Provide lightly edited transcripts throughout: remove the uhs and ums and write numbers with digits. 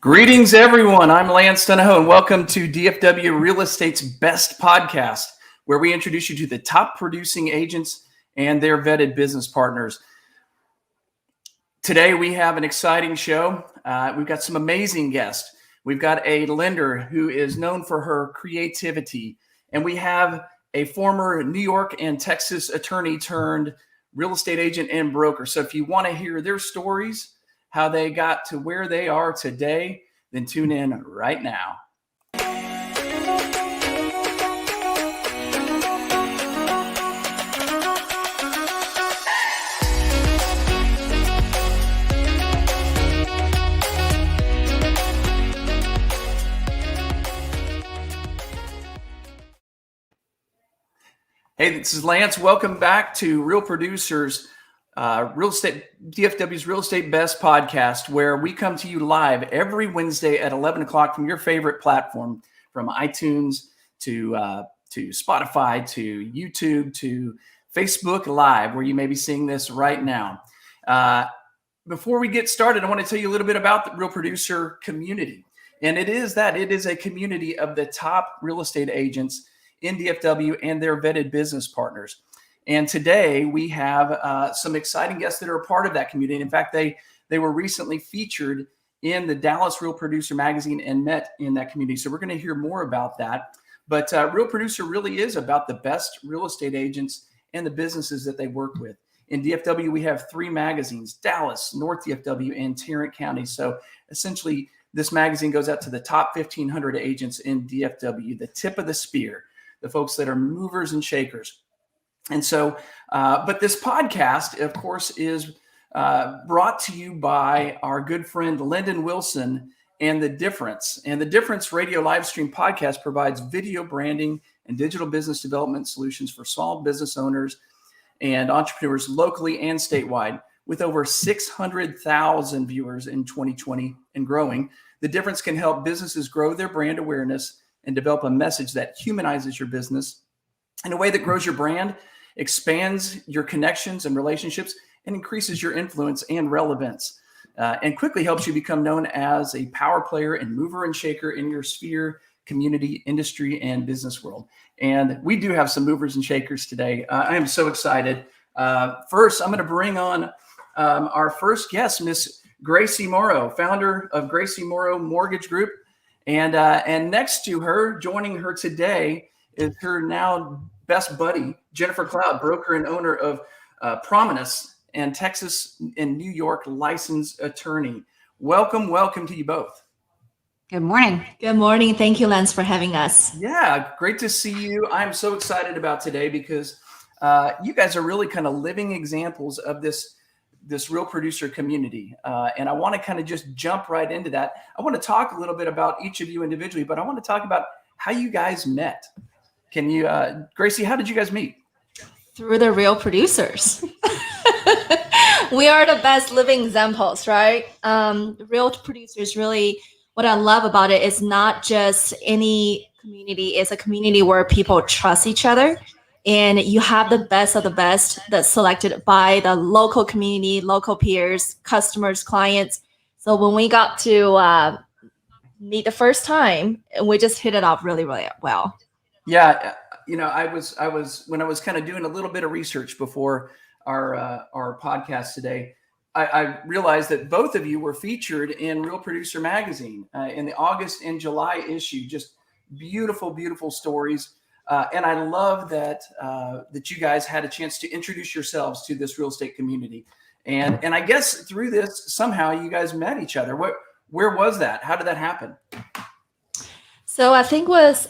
Greetings, everyone. I'm Lance Dunahoe, and welcome to DFW Real Estate's Best Podcast, where we introduce you to the top producing agents and their vetted business partners. Today, we have an exciting show. We've got some amazing guests. We've got a lender who is known for her creativity, and we have a former New York and Texas attorney turned real estate agent and broker. So if you want to hear their stories, how they got to where they are today, then tune in right now. Hey, this is Lance. Welcome back to Real Producers, DFW's Real Estate Best Podcast, where we come to you live every Wednesday at 11 o'clock from your favorite platform, from iTunes to Spotify to YouTube to Facebook Live, where you may be seeing this right now. Before we get started, I want to tell you a little bit about the Real Producer community. And it is a community of the top real estate agents in DFW and their vetted business partners. And today we have some exciting guests that are a part of that community. In fact, they were recently featured in the Dallas Real Producer magazine and met in that community. So we're going to hear more about that. But Real Producer really is about the best real estate agents and the businesses that they work with. In DFW, we have 3 magazines: Dallas, North DFW, and Tarrant County. So essentially, this magazine goes out to the top 1,500 agents in DFW, the tip of the spear, the folks that are movers and shakers. And so, but this podcast, of course, is brought to you by our good friend Lyndon Wilson and The Difference. And The Difference radio live stream podcast provides video branding and digital business development solutions for small business owners and entrepreneurs locally and statewide. With over 600,000 viewers in 2020 and growing, The Difference can help businesses grow their brand awareness and develop a message that humanizes your business in a way that grows your brand, expands your connections and relationships, and increases your influence and relevance, and quickly helps you become known as a power player and mover and shaker in your sphere, community, industry, and business world. And we do have some movers and shakers today. I am so excited. First, I'm going to bring on our first guest, Miss Gracie Morrow, founder of Gracie Morrow Mortgage Group. And next to her, joining her today, is her now best buddy, Jennifer Cloud, broker and owner of Prominence and Texas and New York licensed attorney. Welcome to you both. Good morning. Good morning. Thank you, Lance, for having us. Yeah, great to see you. I'm so excited about today because you guys are really kind of living examples of this real producer community. And I want to kind of just jump right into that. I want to talk a little bit about each of you individually, but I want to talk about how you guys met. Can you, Gracie, how did you guys meet? Through the Real Producers. We are the best living examples, right? Real Producers, really, what I love about it is not just any community. It's a community where people trust each other. And you have the best of the best that's selected by the local community, local peers, customers, clients. So when we got to meet the first time, we just hit it off really, really well. Yeah, I was when I was kind of doing a little bit of research before our podcast today, I realized that both of you were featured in Real Producer magazine in the August and July issue. Just beautiful, beautiful stories. And I love that you guys had a chance to introduce yourselves to this real estate community. And I guess through this, somehow you guys met each other. Where was that? How did that happen? So I think it was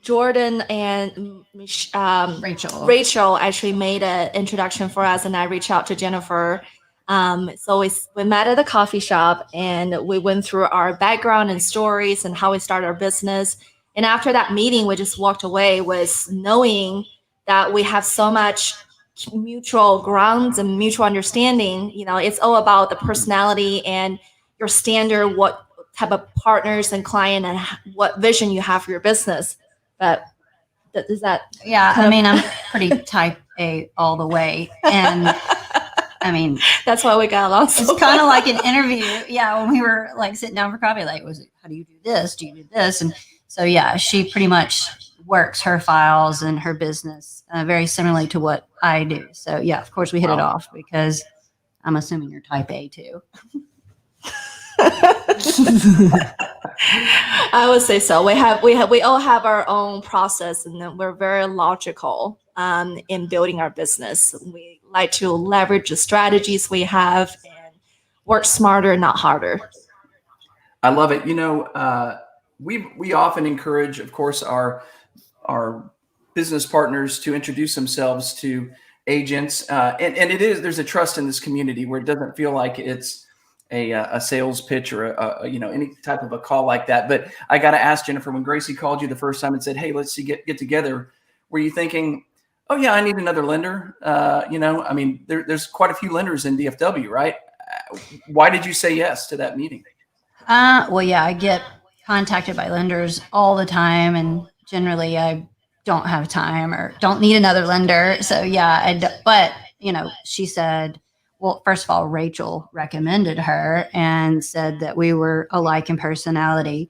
Jordan and Rachel actually made an introduction for us, and I reached out to Jennifer. So we met at a coffee shop, and we went through our background and stories and how we started our business. And after that meeting, we just walked away with knowing that we have so much mutual grounds and mutual understanding. It's all about the personality and your standard, what type of partners and client and what vision you have for your business. But is that? Yeah, I mean, I'm pretty type A all the way. And I mean, that's why we got along. It's kind of like an interview. Yeah. When we were like sitting down for coffee, like, how do you do this? Do you do this? And so, yeah, she pretty much works her files and her business very similarly to what I do. So, yeah, of course we hit it off because I'm assuming you're type A too. I would say so. We all have our own process, and then we're very logical in building our business. We like to leverage the strategies we have and work smarter, not harder. I love it. You know, we often encourage, of course, our business partners to introduce themselves to agents, and there's a trust in this community where it doesn't feel like it's a sales pitch or any type of a call like that. But I got to ask, Jennifer, when Gracie called you the first time and said, "Hey, let's get together," were you thinking, "Oh yeah, I need another lender"? I mean, there's quite a few lenders in DFW, right? Why did you say yes to that meeting? Well, yeah, I get contacted by lenders all the time, and generally I don't have time or don't need another lender. So yeah, but she said, well, first of all, Rachel recommended her and said that we were alike in personality.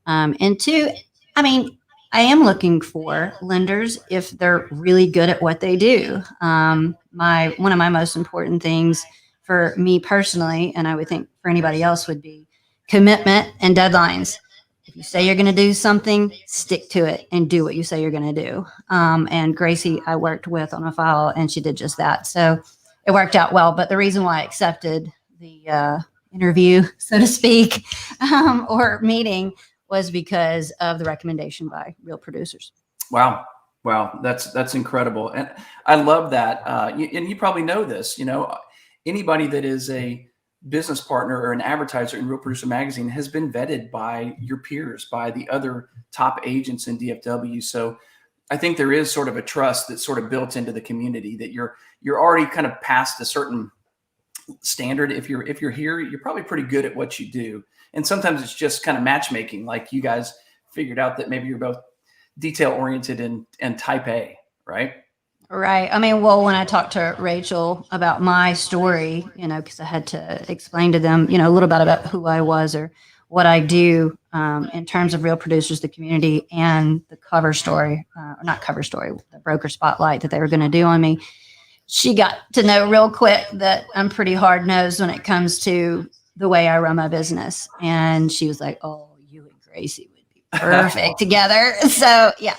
And two, I mean, I am looking for lenders if they're really good at what they do. One of my most important things for me personally, and I would think for anybody else, would be commitment and deadlines. If you say you're going to do something, stick to it and do what you say you're going to do. And Gracie, I worked with on a file, and she did just that. So it worked out well. But the reason why I accepted the interview, so to speak, or meeting, was because of the recommendation by real producers. Wow. That's incredible. And I love that. And you probably know this, anybody that is a business partner or an advertiser in Real Producer Magazine has been vetted by your peers, by the other top agents in DFW. So I think there is sort of a trust that's sort of built into the community that you're already kind of past a certain standard. If you're here, you're probably pretty good at what you do. And sometimes it's just kind of matchmaking, like you guys figured out that maybe you're both detail oriented and type A, right? Right. I mean, well, when I talked to Rachel about my story, because I had to explain to them, a little bit about who I was or what I do in terms of real producers, the community, and the cover story, or not cover story, the broker spotlight that they were going to do on me. She got to know real quick that I'm pretty hard nosed when it comes to the way I run my business. And she was like, "Oh, you and Gracie would be perfect together." So yeah.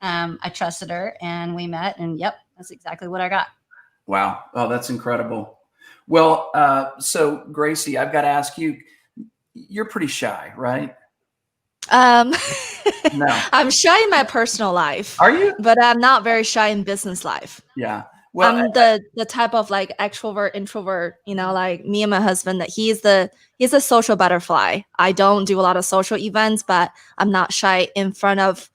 I trusted her and we met, and yep, that's exactly what I got. Wow. Oh, that's incredible. Well, so Gracie, I've got to ask you, you're pretty shy, right? No. I'm shy in my personal life. Are you? But I'm not very shy in business life. Yeah. Well, I'm the type of like extrovert, introvert, like me and my husband, that he's a social butterfly. I don't do a lot of social events, but I'm not shy in front of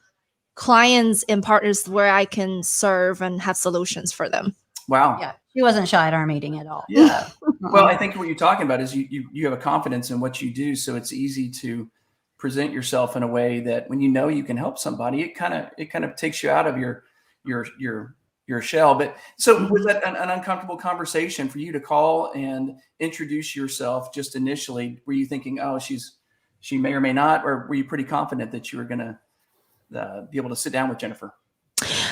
clients and partners where I can serve and have solutions for them. Wow. Yeah. She wasn't shy at our meeting at all. Yeah. Well, I think what you're talking about is you have a confidence in what you do. So it's easy to present yourself in a way that when you can help somebody, it kind of takes you out of your shell. But so was that an uncomfortable conversation for you to call and introduce yourself just initially? Were you thinking, oh, she may or may not, or were you pretty confident that you were going to be able to sit down with Jennifer?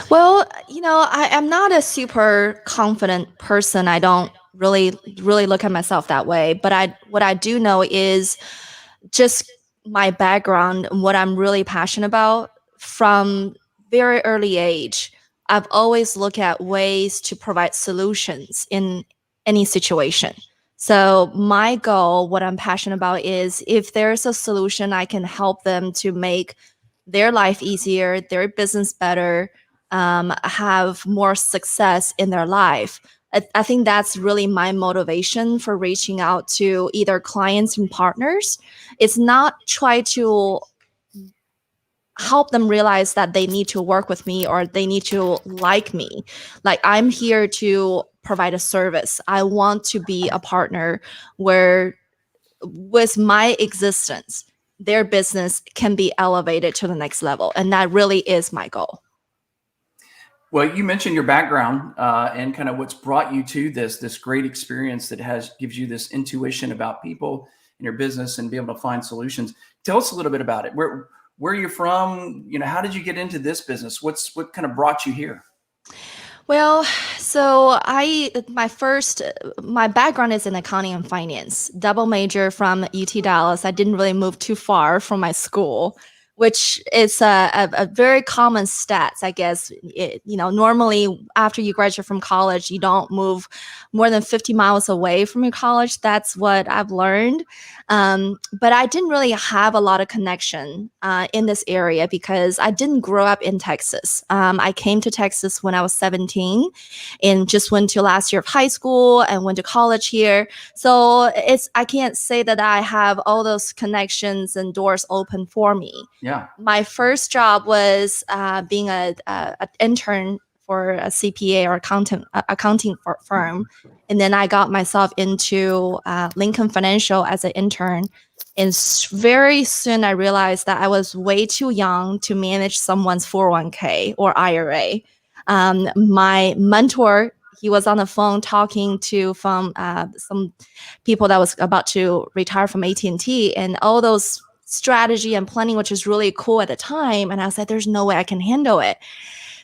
Well, I am not a super confident person. I don't really look at myself that way. But what I do know is just my background and what I'm really passionate about from very early age. I've always looked at ways to provide solutions in any situation. So my goal, what I'm passionate about, is if there's a solution I can help them to make their life easier, their business better, have more success in their life. I think that's really my motivation for reaching out to either clients and partners. It's not try to help them realize that they need to work with me or they need to like me. Like, I'm here to provide a service. I want to be a partner where with my existence, their business can be elevated to the next level. And that really is my goal. Well, you mentioned your background and kind of what's brought you to this great experience that gives you this intuition about people in your business and be able to find solutions. Tell us a little bit about it. Where are you from? How did you get into this business? What kind of brought you here? Well, so my background is in accounting and finance, double major from UT Dallas. I didn't really move too far from my school, which is a very common stats, I guess. Normally after you graduate from college, you don't move more than 50 miles away from your college. That's what I've learned. But I didn't really have a lot of connection in this area because I didn't grow up in Texas. I came to Texas when I was 17 and just went to last year of high school and went to college here. So I can't say that I have all those connections and doors open for me. Yeah. My first job was being an intern for a CPA or accounting firm. And then I got myself into Lincoln Financial as an intern. And very soon I realized that I was way too young to manage someone's 401k or IRA. My mentor, he was on the phone talking to some people that was about to retire from AT&T and all those strategy and planning, which is really cool at the time. And I was like, there's no way I can handle it.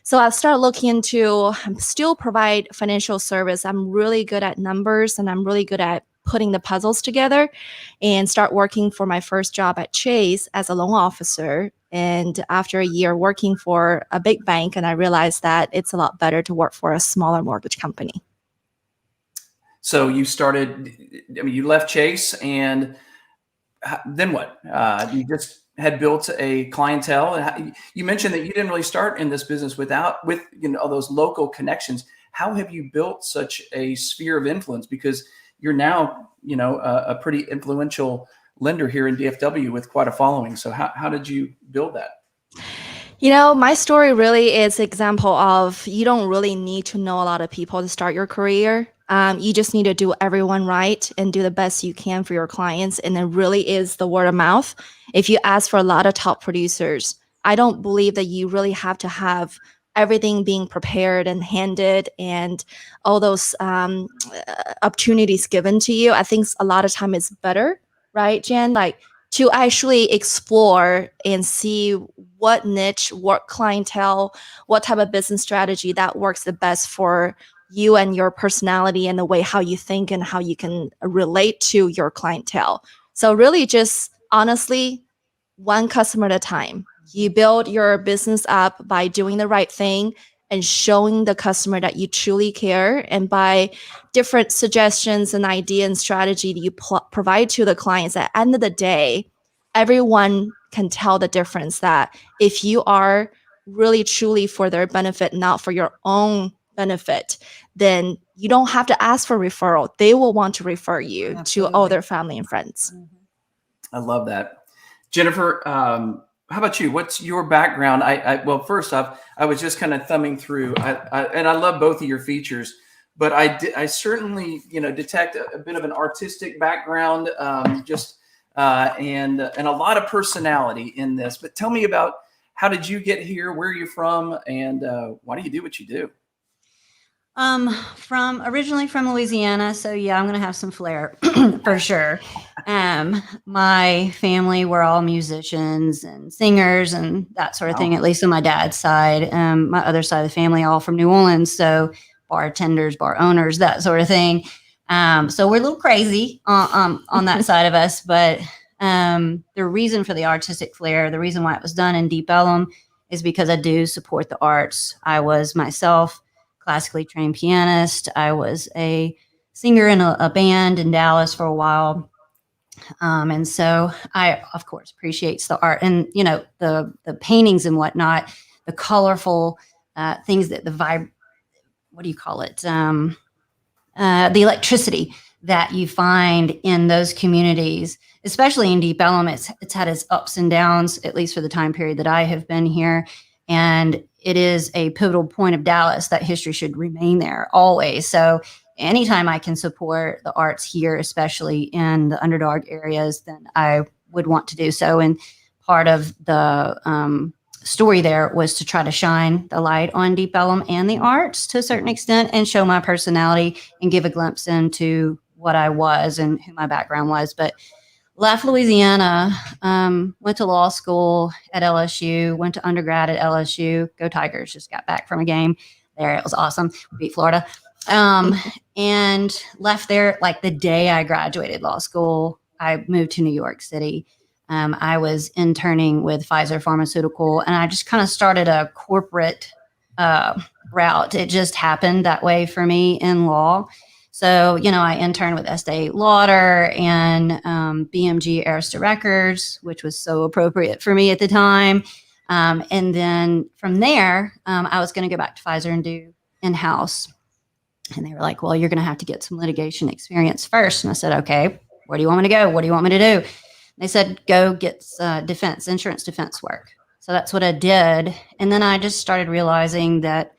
So I started looking into, still provide financial service. I'm really good at numbers and I'm really good at putting the puzzles together, and start working for my first job at Chase as a loan officer. And after a year working for a big bank, and I realized that it's a lot better to work for a smaller mortgage company. So you you left Chase, and then what? You just had built a clientele. You mentioned that you didn't really start in this business with all those local connections. How have you built such a sphere of influence? Because you're now, a pretty influential lender here in DFW with quite a following. So how did you build that? My story really is an example of you don't really need to know a lot of people to start your career. You just need to do everyone right and do the best you can for your clients. And it really is the word of mouth. If you ask for a lot of top producers, I don't believe that you really have to have everything being prepared and handed and all those opportunities given to you. I think a lot of time it's better, right, Jen? Like to actually explore and see what niche, what clientele, what type of business strategy that works the best for you and your personality and the way how you think and how you can relate to your clientele. So really just honestly, one customer at a time. You build your business up by doing the right thing and showing the customer that you truly care. And by different suggestions and idea and strategy that you provide to the clients, at the end of the day, everyone can tell the difference that if you are really truly for their benefit, not for your own benefit, then you don't have to ask for referral. They will want to refer you Absolutely. To all their family and friends. I love that. Jennifer, how about you? What's your background? Well, first off, I was just kind of thumbing through, and I love both of your features, but I certainly, detect a bit of an artistic background, and a lot of personality in this. But tell me about, how did you get here? Where are you from? And why do you do what you do? Originally from Louisiana. So yeah, I'm going to have some flair for sure. My family were all musicians and singers and that sort of thing, at least on my dad's side. My other side of the family, all from New Orleans. So bartenders, bar owners, that sort of thing. So we're a little crazy on that side of us, but the reason for the artistic flair, the reason why it was done in Deep Ellum is because I do support the arts. I was myself classically trained pianist. I was a singer in a band in Dallas for a while. And so I, of course, appreciates the art and, the paintings and whatnot, the colorful things that what do you call it? The electricity that you find in those communities, especially in Deep Ellum. It's had its ups and downs, at least for the time period that I have been here. And it is a pivotal point of Dallas that history should remain there always. So anytime I can support the arts here, especially in the underdog areas, then I would want to do so. And part of the story there was to try to shine the light on Deep Ellum and the arts to a certain extent and show my personality and give a glimpse into what I was and who my background was. But left Louisiana, went to law school at LSU, went to undergrad at LSU. Go Tigers, just got back from a game there. It was awesome. We beat Florida. And left there like the day I graduated law school. I moved to New York City. I was interning with Pfizer Pharmaceutical, and I just kind of started a corporate route. It just happened that way for me in law. So, you know, I interned with Estee Lauder and BMG Arista Records, which was so appropriate for me at the time. And then from there, I was going to go back to Pfizer and do in-house. And they were like, well, you're going to have to get some litigation experience first. And I said, okay, where do you want me to go? What do you want me to do? They said, go get insurance defense work. So that's what I did. And then I just started realizing that,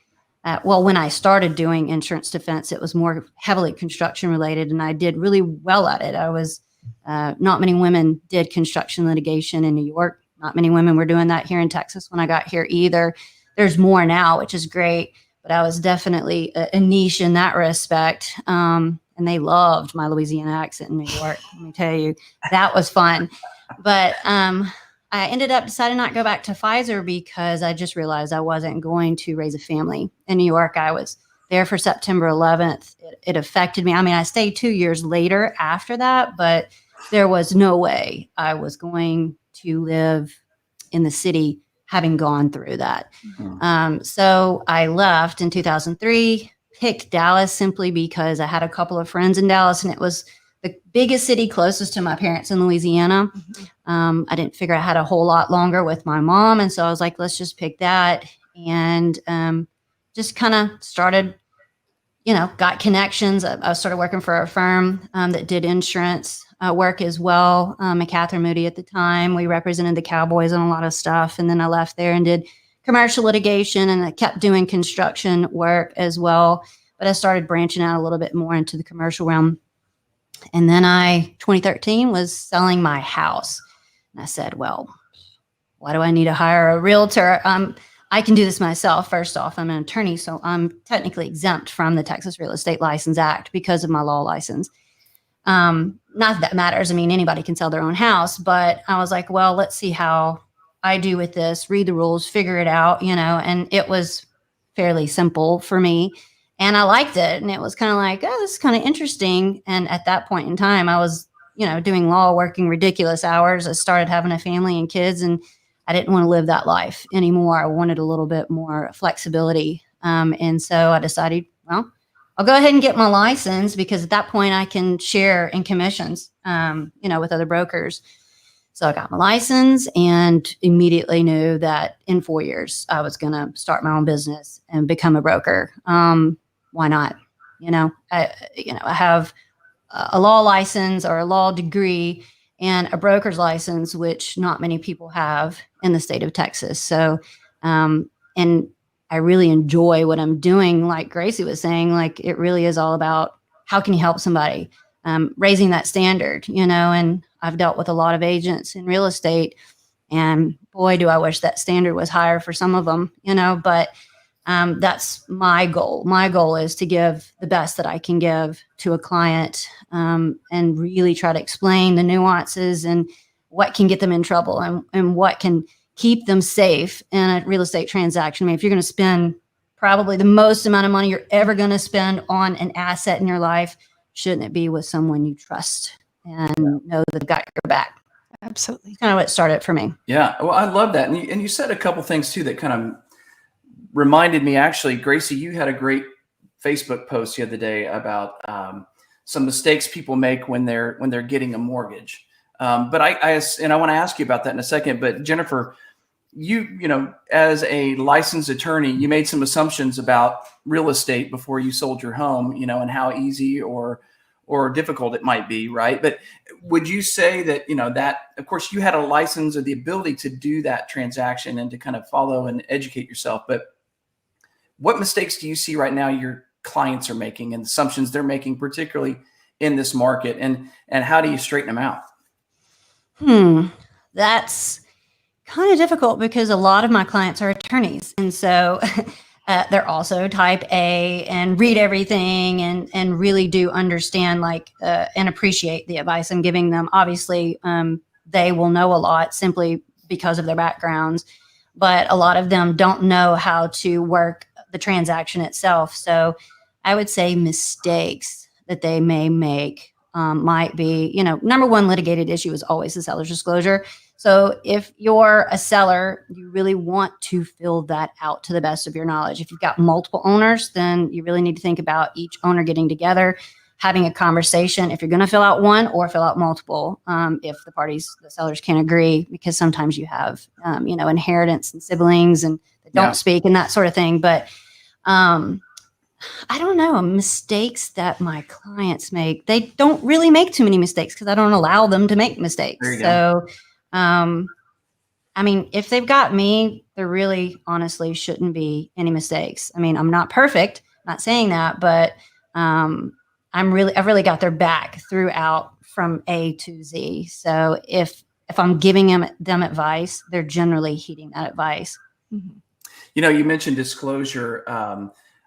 when I started doing insurance defense, it was more heavily construction related, and I did really well at it. I was, not many women did construction litigation in New York. Not many women were doing that here in Texas when I got here either. There's more now, which is great, but I was definitely a niche in that respect. And they loved my Louisiana accent in New York. Let me tell you, that was fun. But I ended up deciding not to go back to Pfizer because I just realized I wasn't going to raise a family in New York. I was there for September 11th. It affected me. I mean, I stayed 2 years later after that, but there was no way I was going to live in the city having gone through that. Mm-hmm. So I left in 2003, picked Dallas simply because I had a couple of friends in Dallas, and it was the biggest city closest to my parents in Louisiana. Mm-hmm. I didn't figure I had a whole lot longer with my mom. And so I was like, let's just pick that. And just kind of started, you know, got connections. I started working for a firm that did insurance work as well. McCather Moody at the time. We represented the Cowboys on a lot of stuff. And then I left there and did commercial litigation, and I kept doing construction work as well. But I started branching out a little bit more into the commercial realm. And then 2013 was selling my house. And I said, well, why do I need to hire a realtor? I can do this myself. First off, I'm an attorney, so I'm technically exempt from the Texas Real Estate License Act because of my law license. Not that matters. I mean, anybody can sell their own house, but I was like, well, let's see how I do with this, read the rules, figure it out, you know, and it was fairly simple for me. And I liked it. And it was kind of like, oh, this is kind of interesting. And at that point in time, I was, you know, doing law, working ridiculous hours. I started having a family and kids, and I didn't want to live that life anymore. I wanted a little bit more flexibility. And so I decided, well, I'll go ahead and get my license, because at that point I can share in commissions, you know, with other brokers. So I got my license and immediately knew that in 4 years I was going to start my own business and become a broker. Why not? I have a law license or a law degree and a broker's license, which not many people have in the state of Texas. So, and I really enjoy what I'm doing. Like Gracie was saying, like it really is all about how can you help somebody, raising that standard, and I've dealt with a lot of agents in real estate, and boy, do I wish that standard was higher for some of them, but that's my goal. My goal is to give the best that I can give to a client, and really try to explain the nuances and what can get them in trouble and what can keep them safe in a real estate transaction. I mean, if you're going to spend probably the most amount of money you're ever going to spend on an asset in your life, shouldn't it be with someone you trust and know that they've got your back? Absolutely. Kind of what started for me. Yeah. Well, I love that. And you said a couple things too that kind of reminded me, actually, Gracie, you had a great Facebook post the other day about some mistakes people make when they're getting a mortgage. But I want to ask you about that in a second. But Jennifer, you as a licensed attorney, you made some assumptions about real estate before you sold your home, and how easy or difficult it might be, right? But would you say that, that, of course, you had a license or the ability to do that transaction and to kind of follow and educate yourself. But what mistakes do you see right now your clients are making and assumptions they're making, particularly in this market, and how do you straighten them out? That's kind of difficult because a lot of my clients are attorneys. And so they're also type A and read everything and really do understand and appreciate the advice I'm giving them. Obviously, they will know a lot simply because of their backgrounds, but a lot of them don't know how to work the transaction itself. So I would say mistakes that they may make might be, number one litigated issue is always the seller's disclosure. So if you're a seller, you really want to fill that out to the best of your knowledge. If you've got multiple owners, then you really need to think about each owner getting together, having a conversation if you're going to fill out one or fill out multiple, if the sellers can't agree, because sometimes you have, inheritance and siblings and they don't speak and that sort of thing. But I don't know, mistakes that my clients make. They don't really make too many mistakes because I don't allow them to make mistakes. So, if they've got me, there really honestly shouldn't be any mistakes. I'm not perfect, not saying that, but I've really got their back throughout from A to Z. So if I'm giving them advice, they're generally heeding that advice. Mm-hmm. You mentioned disclosure.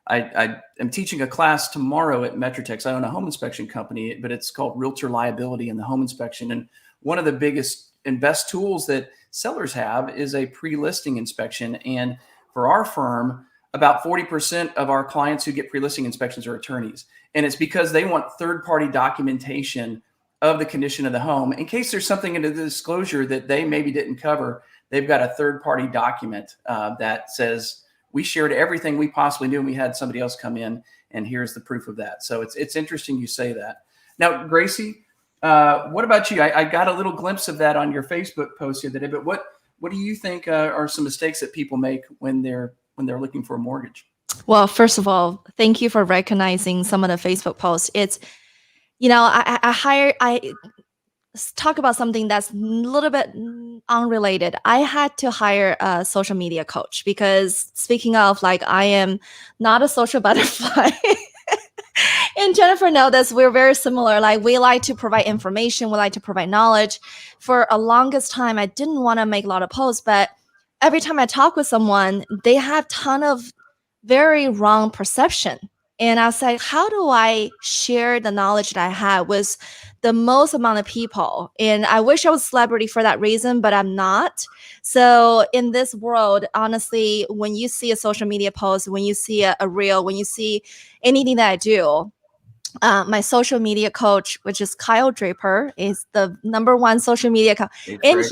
I am teaching a class tomorrow at Metrotex. I own a home inspection company, but it's called Realtor Liability in the Home Inspection. And one of the biggest and best tools that sellers have is a pre-listing inspection. And for our firm, about 40% of our clients who get pre-listing inspections are attorneys. And it's because they want third-party documentation of the condition of the home. In case there's something in the disclosure that they maybe didn't cover, they've got a third-party document that says, we shared everything we possibly knew, and we had somebody else come in, and here's the proof of that. So it's interesting you say that. Now, Gracie, what about you? I got a little glimpse of that on your Facebook post the other day, but what do you think are some mistakes that people make when they're looking for a mortgage? Well, first of all, thank you for recognizing some of the Facebook posts. It's, I talk about something that's a little bit unrelated. I had to hire a social media coach because, speaking of, I am not a social butterfly. And Jennifer knows this, we're very similar. We like to provide information. We like to provide knowledge. For a longest time, I didn't want to make a lot of posts, but every time I talk with someone, they have a ton of very wrong perception. And I was like, how do I share the knowledge that I have with the most amount of people? And I wish I was a celebrity for that reason, but I'm not. So in this world, honestly, when you see a social media post, when you see a reel, when you see anything that I do, my social media coach, which is Kyle Draper, is the number one social media coach. And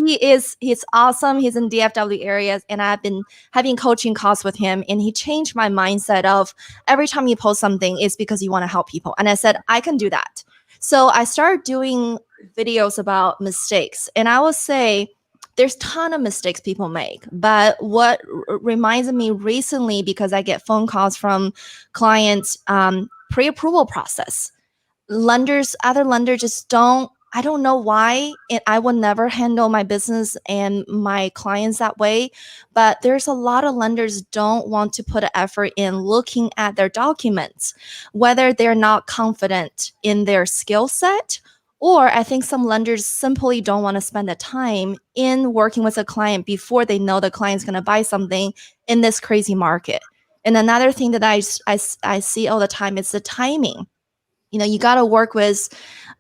he's awesome. He's in DFW areas. And I've been having coaching calls with him. And he changed my mindset of every time you post something, it's because you want to help people. And I said, I can do that. So I started doing videos about mistakes. And I will say, there's a ton of mistakes people make. But what reminds me recently, because I get phone calls from clients, pre-approval process. Other lenders just I don't know why, and I will never handle my business and my clients that way, but there's a lot of lenders don't want to put an effort in looking at their documents, whether they're not confident in their skill set, or I think some lenders simply don't want to spend the time in working with a client before they know the client's going to buy something in this crazy market. And another thing that I see all the time is the timing. You got to work with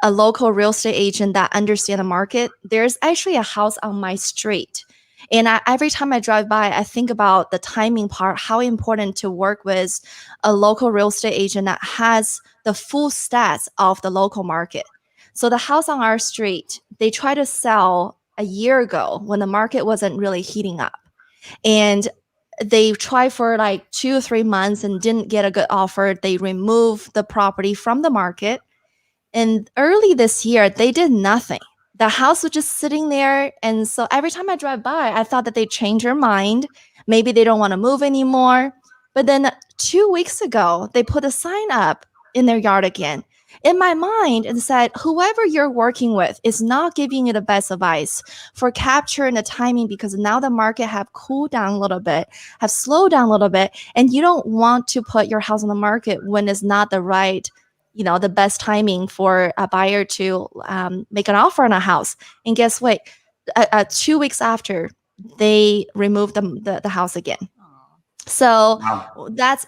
a local real estate agent that understands the market. There's actually a house on my street. And every time I drive by, I think about the timing part, how important to work with a local real estate agent that has the full stats of the local market. So the house on our street, they tried to sell a year ago when the market wasn't really heating up. And they tried for 2 or 3 months and didn't get a good offer. They removed the property from the market. And early this year, they did nothing. The house was just sitting there. And so every time I drive by, I thought that they changed their mind. Maybe they don't want to move anymore. But then 2 weeks ago, they put a sign up in their yard again. In my mind, and said, whoever you're working with is not giving you the best advice for capturing the timing, because now the market have cooled down a little bit, have slowed down a little bit, and you don't want to put your house on the market when it's not the right, the best timing for a buyer to make an offer on a house. And guess what? 2 weeks after, they removed the house again. So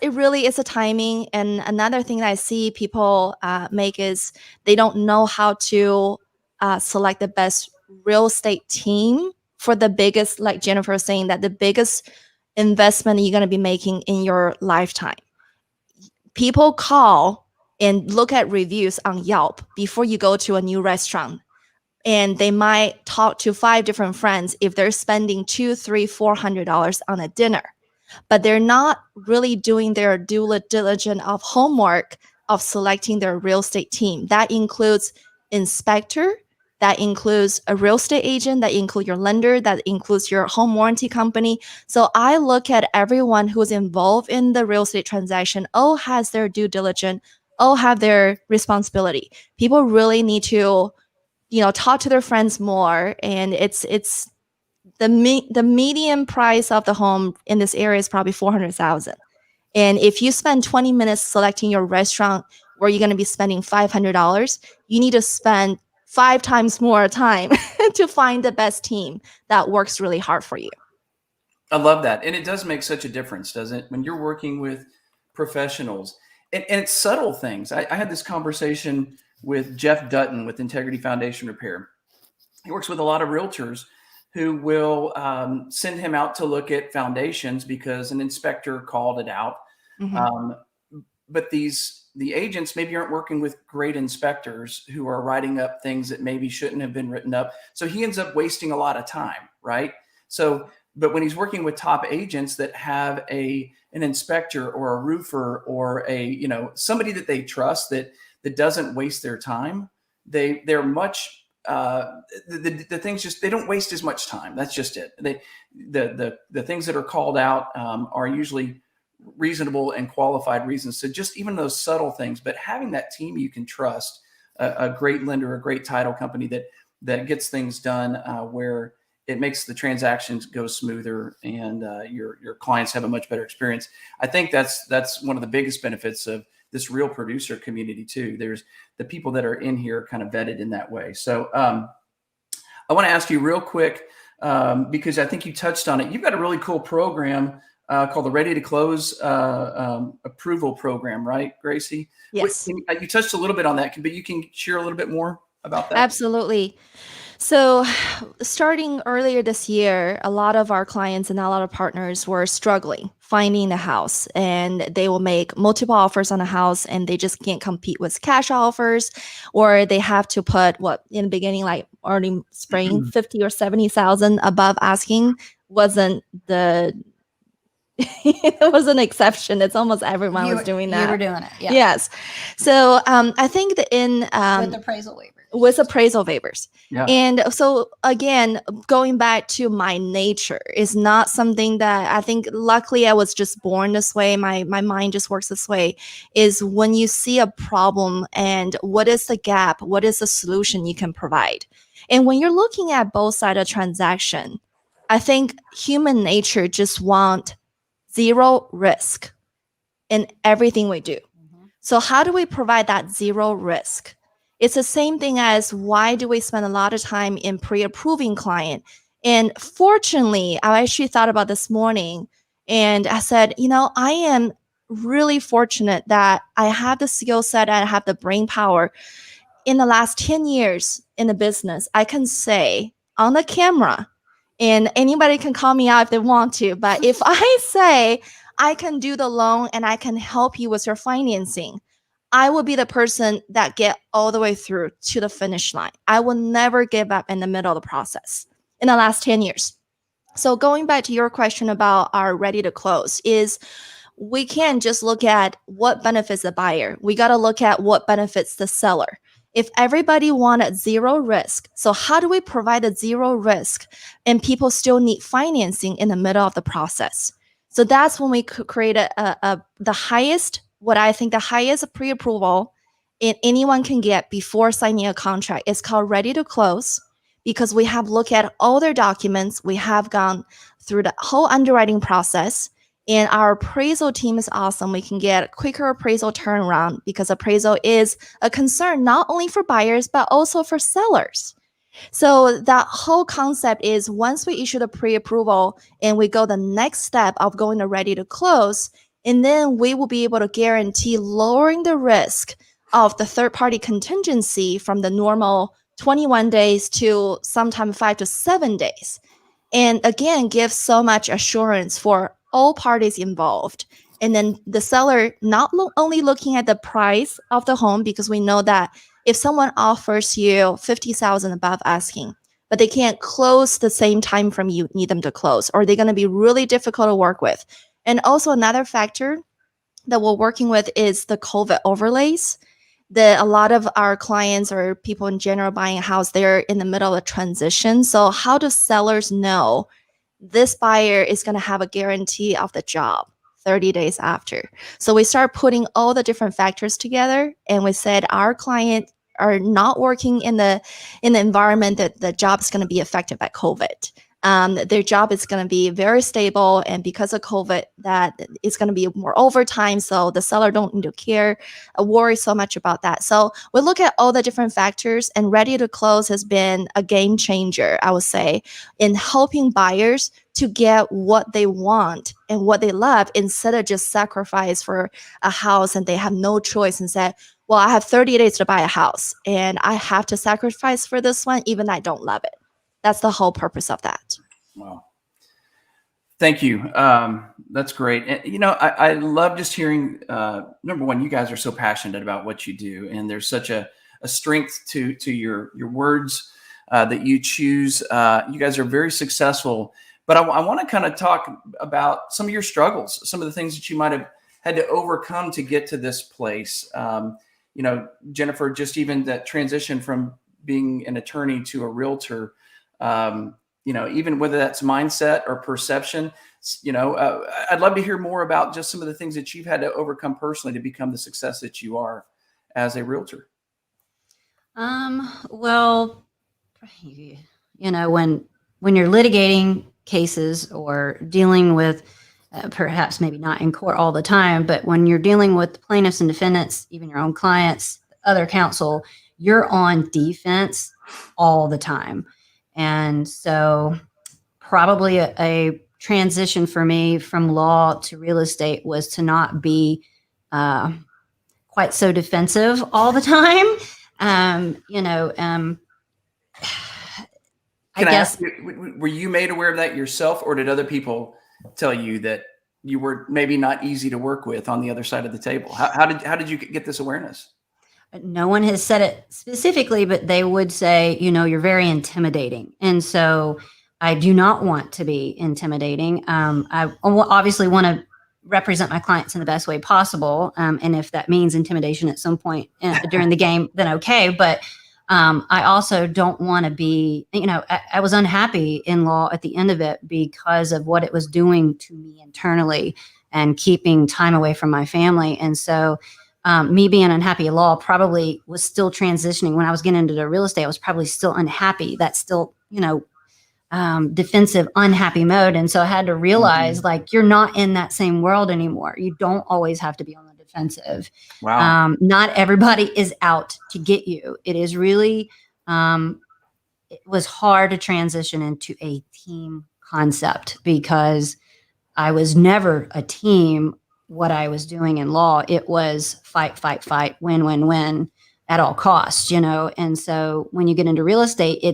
it really is a timing. And another thing that I see people make is they don't know how to select the best real estate team for the biggest, like Jennifer was saying, that the biggest investment you're going to be making in your lifetime. People call and look at reviews on Yelp before you go to a new restaurant. And they might talk to 5 different friends if they're spending $200, $300, $400 on a dinner. But they're not really doing their due diligence of homework of selecting their real estate team. That includes inspector, that includes a real estate agent, that includes your lender, that includes your home warranty company. So I look at everyone who's involved in the real estate transaction, has their due diligence, have their responsibility. People really need to, talk to their friends more. And it's the median price of the home in this area is probably $400,000. And if you spend 20 minutes selecting your restaurant where you're going to be spending $500, you need to spend 5 times more time to find the best team that works really hard for you. I love that. And it does make such a difference, doesn't it? When you're working with professionals and it's subtle things. I had this conversation with Jeff Dutton with Integrity Foundation Repair. He works with a lot of realtors who will send him out to look at foundations because an inspector called it out. But the agents maybe aren't working with great inspectors who are writing up things that maybe shouldn't have been written up. So he ends up wasting a lot of time, right? So, but when he's working with top agents that have an inspector or a roofer or somebody that they trust that doesn't waste their time, they're much the things just, they don't waste as much time. That's just it. The things that are called out are usually reasonable and qualified reasons. So just even those subtle things, but having that team you can trust, a great lender, a great title company that gets things done where it makes the transactions go smoother and your clients have a much better experience. I think that's one of the biggest benefits of this real producer community too. There's the people that are in here kind of vetted in that way. So I want to ask you real quick, because I think you touched on it. You've got a really cool program called the Ready to Close approval program, right, Gracie? Yes. You touched a little bit on that, but you can share a little bit more about that? Absolutely. So starting earlier this year, a lot of our clients and a lot of partners were struggling finding a house, and they will make multiple offers on a house and they just can't compete with cash offers, or they have to put in the beginning, like early spring, 50 or 70,000 above asking wasn't it was an exception. It's almost everyone was doing that. You were doing it. Yeah. Yes. So I think that with appraisal waivers. With appraisal waivers. Yeah. And so again, going back to my nature is not something that I think, luckily I was just born this way. My mind just works this way, is when you see a problem and what is the gap, what is the solution you can provide. And when you're looking at both sides of transaction, I think human nature just want zero risk in everything we do. So how do we provide that zero risk? It's the same thing as, why do we spend a lot of time in pre-approving client? And fortunately, I actually thought about this morning and I said, I am really fortunate that I have the skill set, I have the brain power. In the last 10 years in the business, I can say on the camera, and anybody can call me out if they want to, but if I say I can do the loan and I can help you with your financing, I will be the person that get all the way through to the finish line. I will never give up in the middle of the process in the last 10 years. So going back to your question about our ready to close, is we can't just look at what benefits the buyer. We got to look at what benefits the seller. If everybody wanted zero risk, so how do we provide a zero risk and people still need financing in the middle of the process? So that's when we could create the highest, what I think the highest pre-approval anyone can get before signing a contract. It's called Ready to Close, because we have looked at all their documents. We have gone through the whole underwriting process, and our appraisal team is awesome. We can get a quicker appraisal turnaround because appraisal is a concern not only for buyers, but also for sellers. So that whole concept is once we issue the pre-approval and we go the next step of going to ready to close, and then we will be able to guarantee lowering the risk of the third-party contingency from the normal 21 days to sometime 5 to 7 days. And again, give so much assurance for all parties involved. And then the seller not only looking at the price of the home, because we know that if someone offers you 50,000 above asking, but they can't close the same time frame you need them to close, or they're going to be really difficult to work with. And also another factor that we're working with is the COVID overlays. A lot of our clients or people in general buying a house, they're in the middle of a transition. So how do sellers know this buyer is going to have a guarantee of the job 30 days after? So we start putting all the different factors together, and we said our client are not working in the environment that the job is going to be affected by COVID. Their job is going to be very stable, and because of COVID, that it's going to be more overtime. So the seller don't need to worry so much about that. So we look at all the different factors, and ready to close has been a game changer, I would say, in helping buyers to get what they want and what they love, instead of just sacrifice for a house and they have no choice and say, well, I have 30 days to buy a house and I have to sacrifice for this one, even though I don't love it. That's the whole purpose of that. Wow. Thank you. That's great. And, I love just hearing, number one, you guys are so passionate about what you do, and there's such a strength to your words that you choose. You guys are very successful, but I want to kind of talk about some of your struggles, some of the things that you might have had to overcome to get to this place. Jennifer, just even that transition from being an attorney to a realtor, even whether that's mindset or perception, I'd love to hear more about just some of the things that you've had to overcome personally to become the success that you are as a realtor. Well, when you're litigating cases or dealing with, perhaps maybe not in court all the time, but when you're dealing with plaintiffs and defendants, even your own clients, other counsel, you're on defense all the time. And so probably a transition for me from law to real estate was to not be quite so defensive all the time. I guess. Were you made aware of that yourself, or did other people tell you that you were maybe not easy to work with on the other side of the table? How did you get this awareness? No one has said it specifically, but they would say, you're very intimidating. And so I do not want to be intimidating. I obviously want to represent my clients in the best way possible. And if that means intimidation at some point during the game, then okay. But I also don't want to be, I was unhappy in law at the end of it because of what it was doing to me internally and keeping time away from my family. And so me being unhappy in law probably was still transitioning. When I was getting into the real estate, I was probably still unhappy. That's still, defensive, unhappy mode. And so I had to realize you're not in that same world anymore. You don't always have to be on the defensive. Wow. Not everybody is out to get you. It is really, it was hard to transition into a team concept because I was never a team. What I was doing in law, it was fight, win, win, win at all costs, And so when you get into real estate,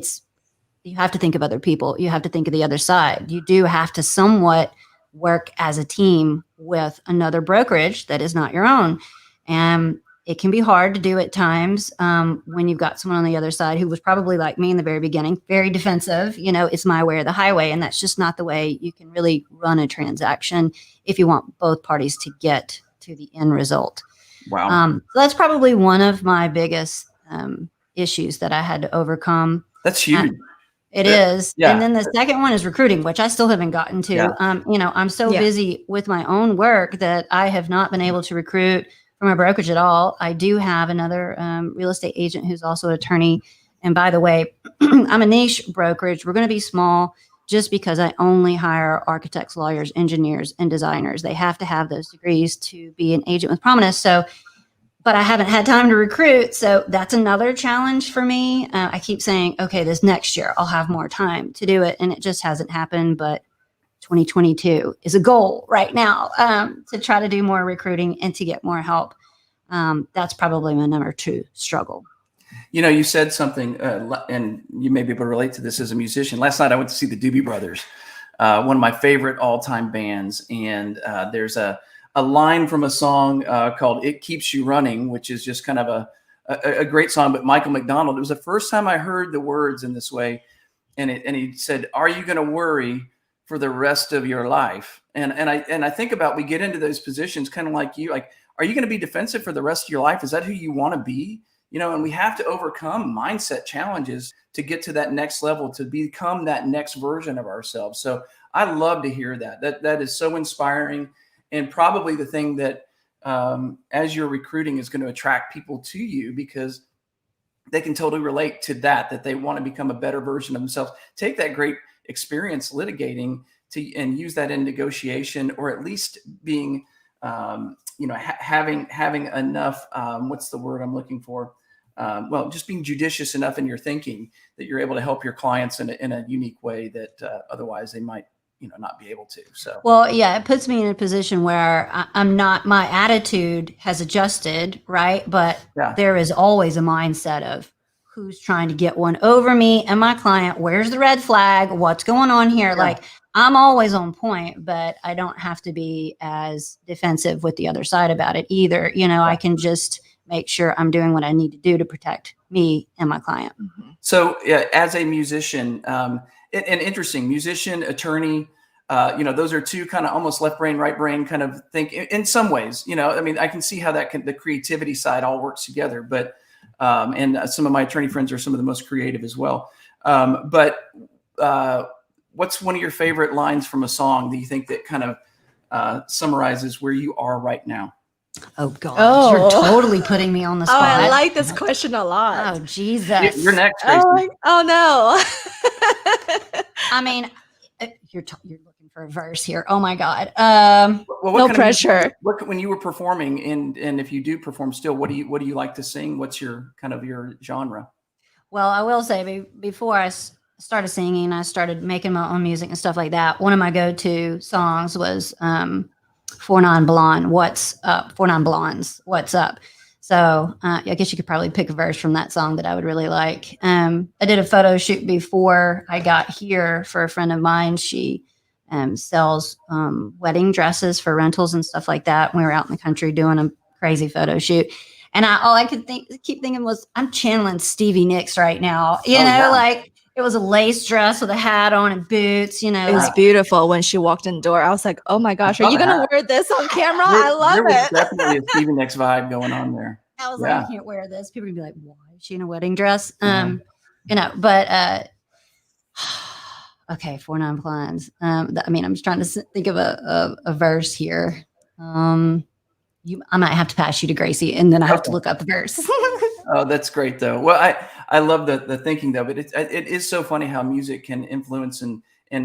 you have to think of other people. You have to think of the other side. You do have to somewhat work as a team with another brokerage that is not your own. And it can be hard to do at times when you've got someone on the other side who was probably like me in the very beginning, very defensive, it's my way or the highway. And that's just not the way you can really run a transaction if you want both parties to get to the end result. Wow. So that's probably one of my biggest issues that I had to overcome. That's huge. It is. Yeah. And then the second one is recruiting, which I still haven't gotten to. Yeah. I'm so busy with my own work that I have not been able to recruit from a brokerage at all. I do have another real estate agent who's also an attorney. And by the way, I'm a niche brokerage. We're going to be small just because I only hire architects, lawyers, engineers, and designers. They have to have those degrees to be an agent with prominence. So but I haven't had time to recruit. So that's another challenge for me. I keep saying, okay, this next year I'll have more time to do it. And it just hasn't happened. But 2022 is a goal right now, to try to do more recruiting and to get more help. That's probably my number 2 struggle. You know, you said something, and you may be able to relate to this as a musician. Last night I went to see the Doobie Brothers, one of my favorite all-time bands. And there's a line from a song called "It Keeps You Running," which is just kind of a great song. But Michael McDonald, it was the first time I heard the words in this way. And he said, "Are you going to worry for the rest of your life?" And I think about, we get into those positions kind of like you, like, are you going to be defensive for the rest of your life? Is that who you want to be? You know, and we have to overcome mindset challenges to get to that next level, to become that next version of ourselves. So I love to hear that. That is so inspiring, and probably the thing that as you're recruiting is going to attract people to you, because they can totally relate to that they want to become a better version of themselves. Take that great experience litigating and use that in negotiation, or at least being, having enough, what's the word I'm looking for? Just being judicious enough in your thinking that you're able to help your clients in a unique way that otherwise they might, not be able to. So, well, yeah, it puts me in a position where I'm not, my attitude has adjusted, right? But there is always a mindset of who's trying to get one over me and my client. Where's the red flag? What's going on here? Like, I'm always on point, but I don't have to be as defensive with the other side about it either. I can just make sure I'm doing what I need to do to protect me and my client. Mm-hmm. So as a musician, and interesting, musician, attorney, those are two kind of almost left brain, right brain kind of think in some ways. I can see how the creativity side all works together, but and some of my attorney friends are some of the most creative as well. But what's one of your favorite lines from a song that you think that kind of summarizes where you are right now? Oh God, you're totally putting me on the spot. I like this question a lot. Oh Jesus, you're next, Tracy. Oh no. I mean, you're looking for a verse here. Oh my God. No pressure. When you were performing, and if you do perform still, what do you like to sing? What's your genre? Well, I will say, before I started singing, I started making my own music and stuff like that. One of my go-to songs was 49 Blonde, What's Up? 49 Blondes, What's Up? So I guess you could probably pick a verse from that song that I would really like. I did a photo shoot before I got here for a friend of mine. She sells wedding dresses for rentals and stuff like that. We were out in the country doing a crazy photo shoot. And all I could keep thinking was, I'm channeling Stevie Nicks right now. Like, it was a lace dress with a hat on and boots, It was beautiful when she walked in the door. I was like, oh my gosh, are you going to wear this on camera? I love it. There was definitely a Stevie Nicks vibe going on there. I was like, I can't wear this. People would be like, why is she in a wedding dress? But okay, 49 Blondes. I'm just trying to think of a verse here. I might have to pass you to Gracie, and then I have to look up the verse. Oh, that's great though. Well, I love the thinking though, but it is so funny how music can influence and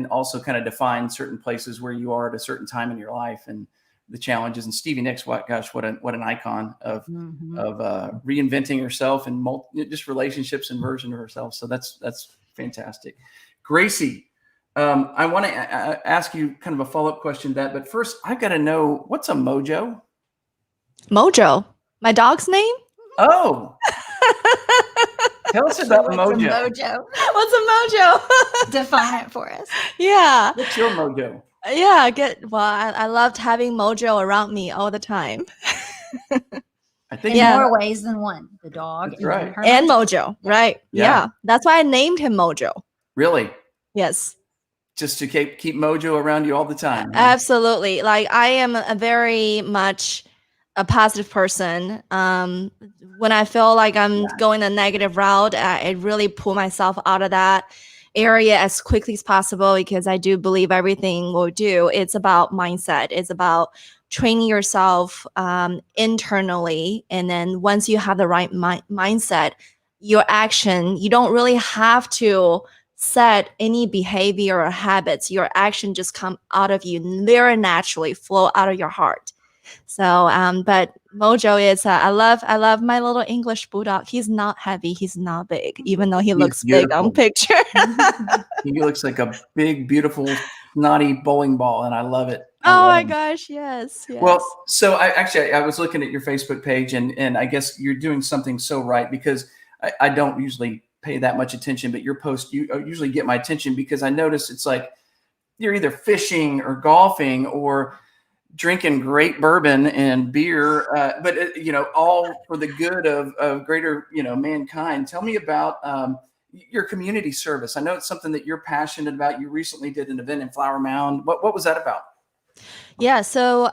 also kind of define certain places where you are at a certain time in your life and the challenges. And Stevie Nicks, what an icon of reinventing herself and just relationships and version of herself. So that's fantastic. Gracie, I want to ask you kind of a follow-up question to that, but first I've got to know, what's a mojo? Mojo, my dog's name. Oh, tell us about mojo. What's a mojo? Define it for us. Yeah. What's your mojo? Yeah, I loved having mojo around me all the time. I think in more ways than one. The dog and mojo, right? Yeah. That's why I named him Mojo. Really? Yes. Just to keep mojo around you all the time. Huh? Absolutely. Like, I am a very much a positive person. When I feel like I'm going a negative route, I really pull myself out of that area as quickly as possible, because I do believe everything we'll do, it's about mindset. It's about training yourself internally. And then once you have the right mindset, your action, you don't really have to set any behavior or habits. Your action just come out of you very naturally, flow out of your heart. So, but Mojo is I love my little English bulldog. He's not heavy, he's not big, even though he looks big on picture. He looks like a big, beautiful, snotty bowling ball, and I love it. Oh my gosh, yes. Well, so I was looking at your Facebook page, and I guess you're doing something so right, because I don't usually pay that much attention, but your posts usually get my attention, because I notice it's like you're either fishing or golfing or drinking great bourbon and beer, but all for the good of greater, mankind. Tell me about your community service. I know it's something that you're passionate about. You recently did an event in Flower Mound. What was that about? Yeah, so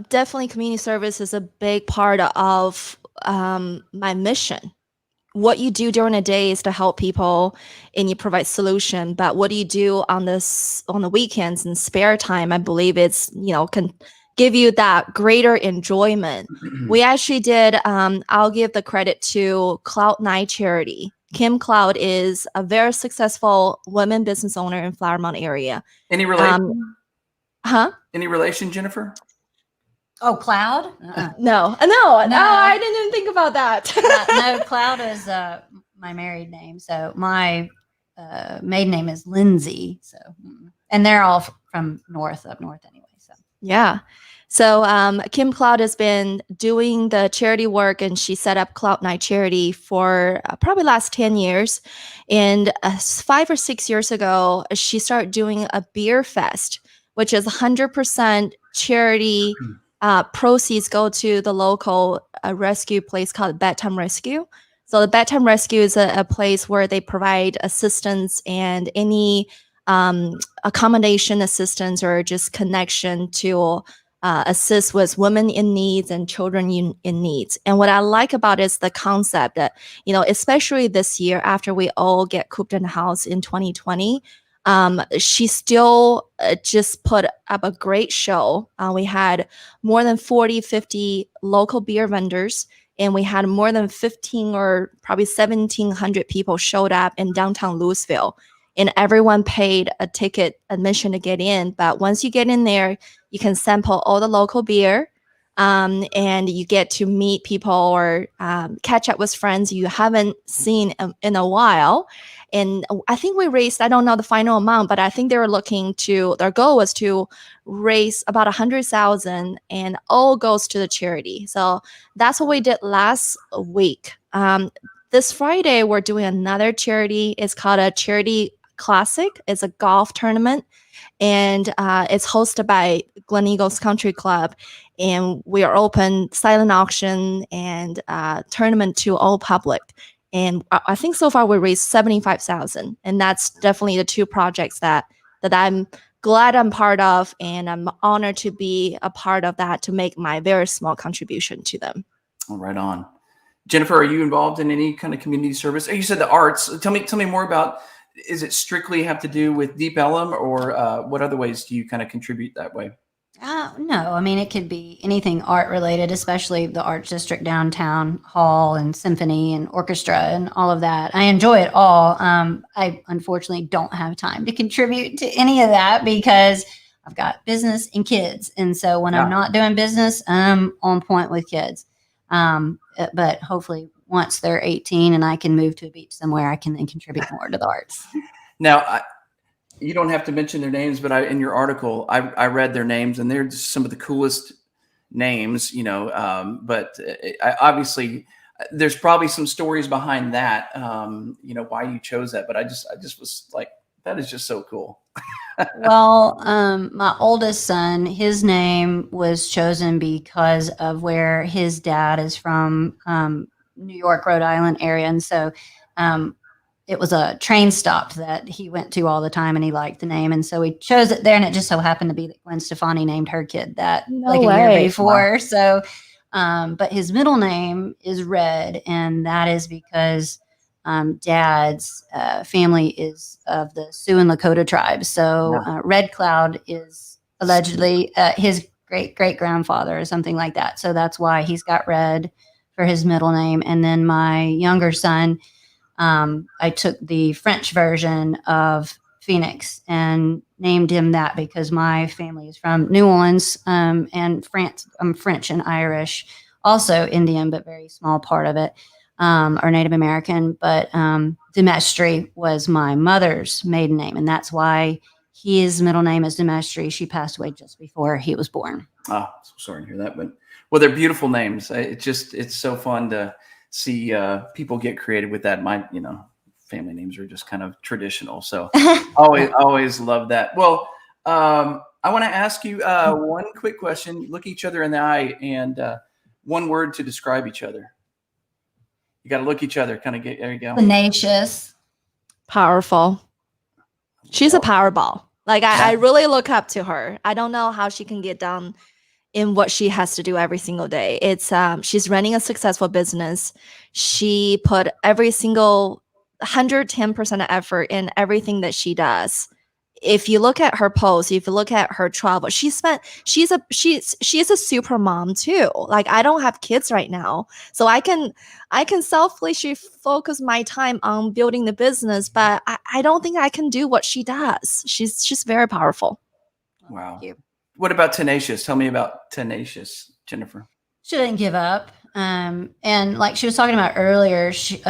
definitely community service is a big part of my mission. What you do during the day is to help people and you provide solution, but what do you do on the weekends and spare time? I believe it's, can give you that greater enjoyment. We actually did, I'll give the credit to Cloud9 Charity. Kim Cloud is a very successful women business owner in Flower Mound area. Any relation? Huh? Any relation, Jennifer? Oh, Cloud? No, I didn't even think about that. No, Cloud is my married name. So my maiden name is Lindsay. So, and they're all from up north anyway. So yeah. So Kim Cloud has been doing the charity work, and she set up Cloud9 Charity for probably last 10 years. And 5 or 6 years ago, she started doing a beer fest, which is 100% charity. Proceeds go to the local rescue place called Bedtime Rescue. So the Bedtime Rescue is a place where they provide assistance and any accommodation assistance or just connection to assist with women in needs and children in needs. And what I like about it is the concept that, especially this year after we all get cooped in the house in 2020, she still just put up a great show. We had more than 40, 50 local beer vendors, and we had more than 15 or probably 1,700 people showed up in downtown Louisville. And everyone paid a ticket admission to get in. But once you get in there, you can sample all the local beer, and you get to meet people or catch up with friends you haven't seen in a while. And I think we raised, I don't know the final amount, but I think they were their goal was to raise about 100,000, and all goes to the charity. So that's what we did last week. This Friday, we're doing another charity. It's called a Charity Classic. It's a golf tournament, and it's hosted by Glen Eagles Country Club. And we are open silent auction and tournament to all public. And I think so far we raised 75,000, and that's definitely the two projects that I'm glad I'm part of, and I'm honored to be a part of that, to make my very small contribution to them. Oh, right on. Jennifer, are you involved in any kind of community service? You said the arts. Tell me more about. Is it strictly have to do with Deep Ellum, or what other ways do you kind of contribute that way? No, I mean, it could be anything art related, especially the Arts District downtown hall and symphony and orchestra and all of that. I enjoy it all. I unfortunately don't have time to contribute to any of that because I've got business and kids. And so when I'm not doing business, I'm on point with kids. But hopefully once they're 18 and I can move to a beach somewhere, I can then contribute more to the arts. Now, you don't have to mention their names, but in your article, I read their names, and they're just some of the coolest names, but obviously there's probably some stories behind that, why you chose that. But I just was like, that is just so cool. Well, my oldest son, his name was chosen because of where his dad is from, New York, Rhode Island area. And so, it was a train stop that he went to all the time, and he liked the name. And so we chose it there, and it just so happened to be that Gwen Stefani named her kid that a year before. Wow. So, but his middle name is Red, and that is because Dad's family is of the Sioux and Lakota tribes. So Red Cloud is allegedly his great-great-grandfather or something like that. So that's why he's got Red for his middle name. And then my younger son, I took the French version of Phoenix and named him that because my family is from New Orleans, and France. I'm French and Irish also Indian, but very small part of it, or Native American. But Demestri was my mother's maiden name, and that's why his middle name is Demestri. She passed away just before he was born. Oh, so sorry to hear that, but well, they're beautiful names. It's so fun to see people get creative with that. My, family names are just kind of traditional. So always love that. Well, I want to ask you one quick question. Look each other in the eye and one word to describe each other. You got to look each other, there you go. Tenacious. Powerful. She's a power ball. Like I really look up to her. I don't know how she can get done in what she has to do every single day. It's she's running a successful business. She put every single 110% of effort in everything that she does. If you look at her posts, if you look at her travel, she's a super mom too. Like I don't have kids right now, so I can selfishly focus my time on building the business, but I don't think I can do what she does. She's very powerful. Wow. What about tenacious? Tell me about tenacious, Jennifer. She didn't give up. And like she was talking about earlier, she,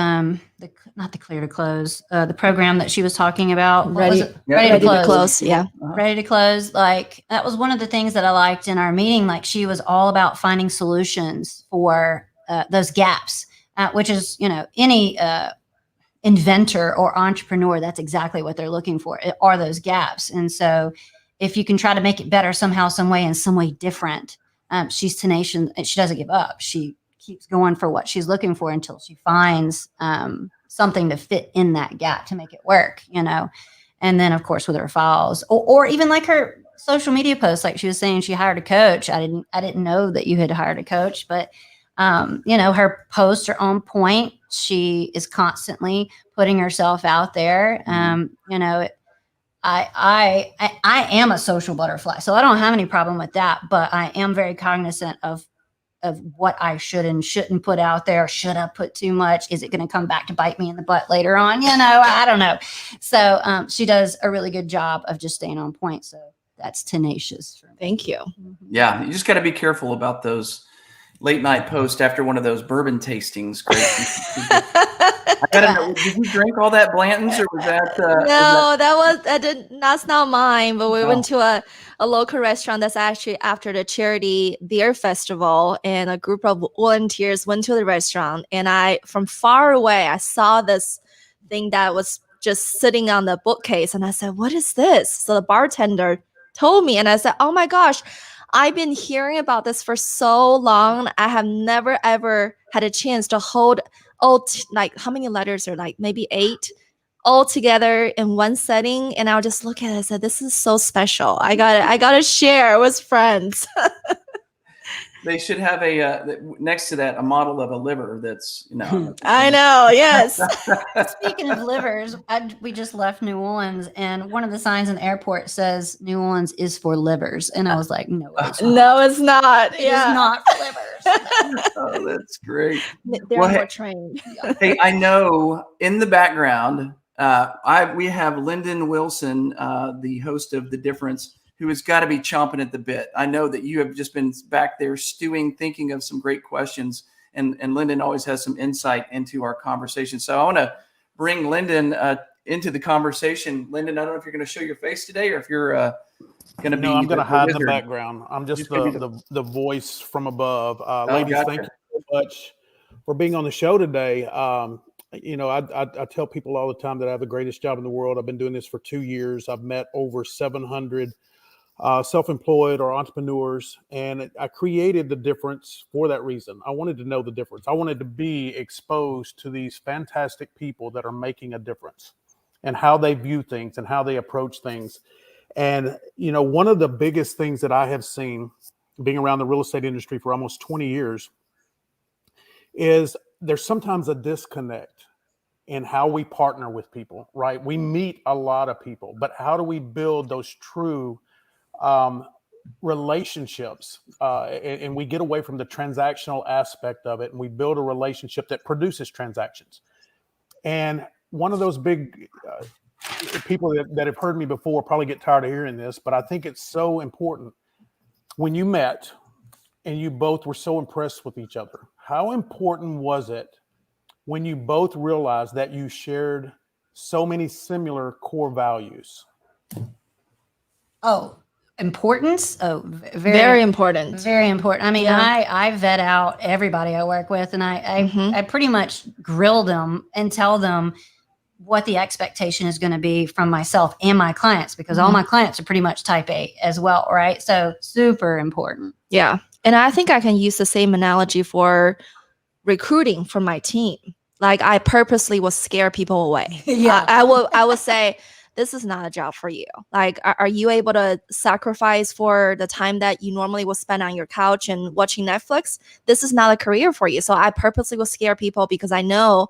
not the Clear to Close, the program that she was talking about. Ready to close. Yeah. Ready to Close. Like that was one of the things that I liked in our meeting. Like she was all about finding solutions for those gaps, which is, any inventor or entrepreneur, that's exactly what they're looking for, are those gaps. And so if you can try to make it better somehow, some way different, she's tenacious and she doesn't give up. She keeps going for what she's looking for until she finds something to fit in that gap to make it work, And then of course with her files or even like her social media posts, like she was saying, she hired a coach. I didn't know that you had hired a coach, but her posts are on point. She is constantly putting herself out there. I am a social butterfly, so I don't have any problem with that, but I am very cognizant of what I should and shouldn't put out there. Should I put too much? Is it going to come back to bite me in the butt later on? I don't know. So she does a really good job of just staying on point. So that's tenacious. Thank you. Yeah. You just got to be careful about those late night posts after one of those bourbon tastings. Great. I gotta know, did you drink all that Blanton's or was that? No, that's not mine. But we went to a local restaurant that's actually after the charity beer festival, and a group of volunteers went to the restaurant. And from far away, I saw this thing that was just sitting on the bookcase, and I said, "What is this?" So the bartender told me, and I said, "Oh my gosh, I've been hearing about this for so long. I have never ever had a chance to hold like how many letters are like maybe 8 all together in one setting." And I'll just look at it and said, "This is so special. I gotta share with friends." They should have next to that a model of a liver that's I know, yes. Speaking of livers, we just left New Orleans, and one of the signs in the airport says New Orleans is for livers, and I was like, no, it's not. No, it's not. It is not for livers. Oh, that's great. They're more trained. Hey, I know in the background we have Lyndon Wilson, the host of The Difference, who has got to be chomping at the bit. I know that you have just been back there stewing, thinking of some great questions, and Lyndon always has some insight into our conversation. So I want to bring Lyndon into the conversation. Lyndon, I don't know if you're going to show your face today or if you're going to be. No, I'm going to hide the background. I'm just the voice from above. Ladies, gotcha. Thank you so much for being on the show today. I tell people all the time that I have the greatest job in the world. I've been doing this for 2 years. I've met over 700 self-employed or entrepreneurs, and I created The Difference for that reason. I wanted to know the difference. I wanted to be exposed to these fantastic people that are making a difference and how they view things and how they approach things. And, one of the biggest things that I have seen being around the real estate industry for almost 20 years is there's sometimes a disconnect in how we partner with people, right? We meet a lot of people, but how do we build those true relationships, and we get away from the transactional aspect of it, and we build a relationship that produces transactions. And one of those big people that have heard me before probably get tired of hearing this, but I think it's so important. When you met and you both were so impressed with each other. How important was it when you both realized that you shared so many similar core values? Oh, importance. Oh, Very important. very important. I mean, Yeah. I vet out everybody I work with, and Mhm. I pretty much grill them and tell them what the expectation is going to be from myself and my clients, because all my clients are pretty much type A as well, right? So super important. Yeah. And I think I can use the same analogy for recruiting for my team. Like I purposely will scare people away. Yeah. I will say, this is not a job for you. Like, are you able to sacrifice for the time that you normally will spend on your couch and watching Netflix? This is not a career for you. So I purposely will scare people because I know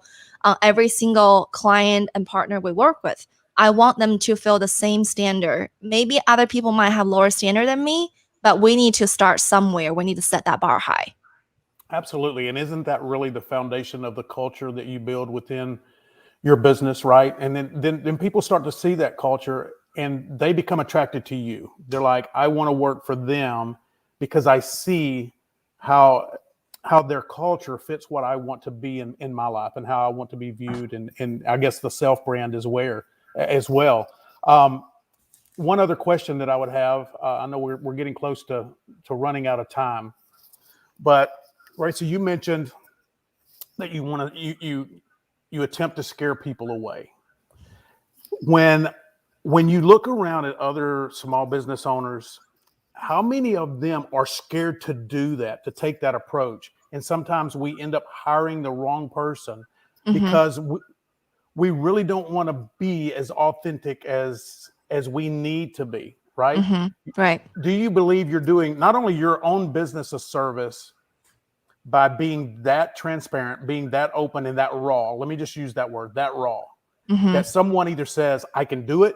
every single client and partner we work with, I want them to feel the same standard. Maybe other people might have lower standard than me, but we need to start somewhere. We need to set that bar high. Absolutely. And isn't that really the foundation of the culture that you build within your business, right? And then people start to see that culture and they become attracted to you. They're like, I want to work for them because I see how their culture fits what I want to be in my life and how I want to be viewed. And I guess the self brand is where as well. One other question that I would have, I know we're getting close to running out of time, but right. So you mentioned that you want to, you attempt to scare people away. When you look around at other small business owners, how many of them are scared to do that, to take that approach? And sometimes we end up hiring the wrong person because we really don't want to be as authentic as we need to be, right? Right. Do you believe you're doing not only your own business a service by being that transparent, being that open and that raw? Let me just use that word, that raw. That someone either says I can do it